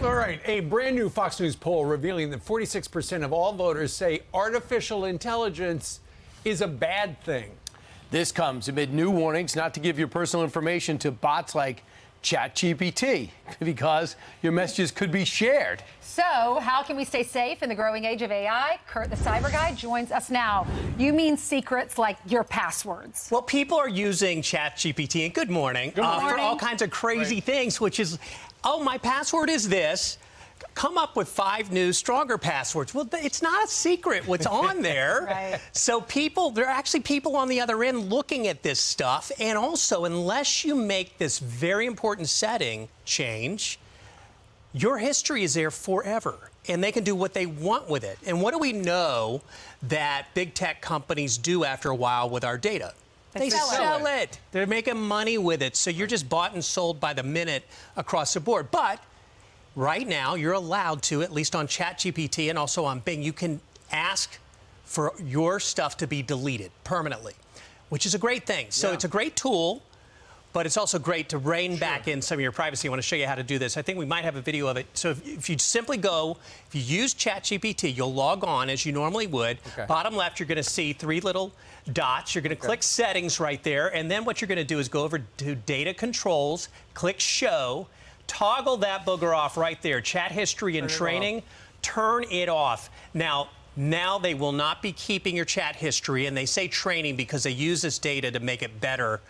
All right, a brand new Fox News poll revealing that 46% of all voters say artificial intelligence is a bad thing. This comes amid new warnings not to give your personal information to bots like ChatGPT because your messages could be shared. So, how can we stay safe in the growing age of AI? Kurt, the CyberGuy, joins us now. You mean secrets like your passwords? Well, people are using ChatGPT, and good morning, for all kinds of crazy things, which is, oh, my password is this. Come up with 5 new, stronger passwords. Well, it's not a secret what's on there. Right. So there are actually people on the other end looking at this stuff. And also, unless you make this very important setting change, your history is there forever. And they can do what they want with it. And what do we know that big tech companies do after a while with our data? They sell it. They're making money with it. So you're just bought and sold by the minute across the board. But right now, you're allowed to, at least on ChatGPT and also on Bing, you can ask for your stuff to be deleted permanently, which is a great thing. So it's a great tool, but it's also great to rein back in some of your privacy. I want to show you how to do this. I think we might have a video of it. So if you simply go, if you use ChatGPT, you'll log on as you normally would. Okay. Bottom left, you're going to see 3 little dots. You're going to click Settings right there. And then what you're going to do is go over to Data Controls, click Show, toggle that booger off right there. Chat history and training, turn it off. Now they will not be keeping your chat history, and they say training because they use this data to make it better.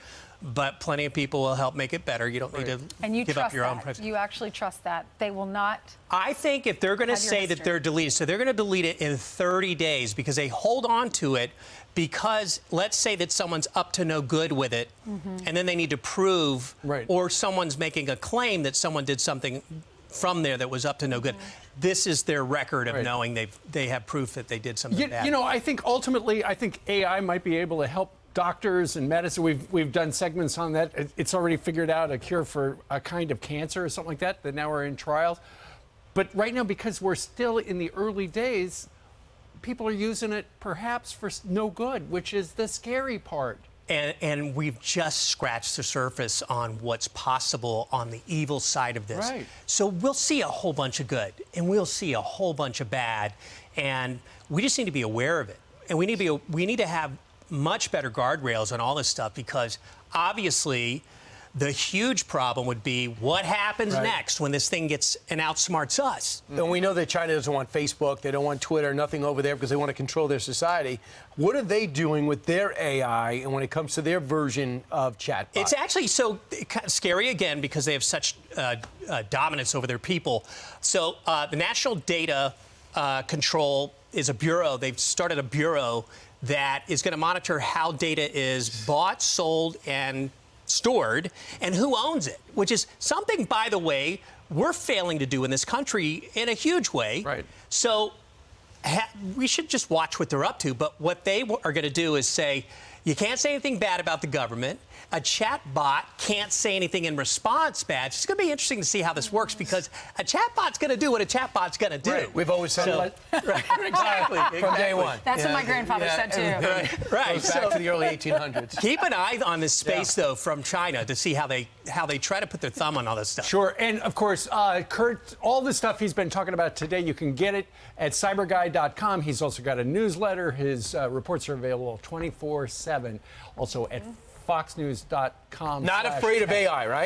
But plenty of people will help make it better. You don't need to give up your own privacy. You actually trust that they will not. I think if they're going to say that they're deleted, so they're going to delete it in 30 days because they hold on to it because let's say that someone's up to no good with it, and then they need to prove, or someone's making a claim that someone did something from there that was up to no good. This is their record of knowing they have proof that they did something bad. You know, I think ultimately, AI might be able to help doctors and medicine. We've done segments on that. It's already figured out a cure for a kind of cancer or something like that now we're in trials. But right now, because we're still in the early days, people are using it perhaps for no good, which is the scary part. And we've just scratched the surface on what's possible on the evil side of this. So we'll see a whole bunch of good, and we'll see a whole bunch of bad, and we just need to be aware of it. And we need to have much better guardrails on all this stuff because obviously the huge problem would be what happens next when this thing gets and outsmarts us. And we know that China doesn't want Facebook, they don't want Twitter, nothing over there because they want to control their society. What are they doing with their AI and when it comes to their version of Chatbot? It's actually so kind of scary again because they have such dominance over their people. So the National Data Control is a bureau. They've started a bureau that is going to monitor how data is bought, sold, and stored, and who owns it, which is something, by the way, we're failing to do in this country in a huge way. So we should just watch what they're up to. But what they are going to do is say, you can't say anything bad about the government. A chatbot can't say anything in response bad. It's going to be interesting to see how this works because a chatbot's going to do what a chatbot's going to do. We've always said exactly. From day one. That's what my grandfather said too. Goes back to the early 1800s. Keep an eye on this space though from China to see how they try to put their thumb on all this stuff. Sure, and of course, Kurt, all the stuff he's been talking about today, you can get it at cyberguy.com. He's also got a newsletter. His reports are available 24/7. Also at foxnews.com. Not afraid of AI, right?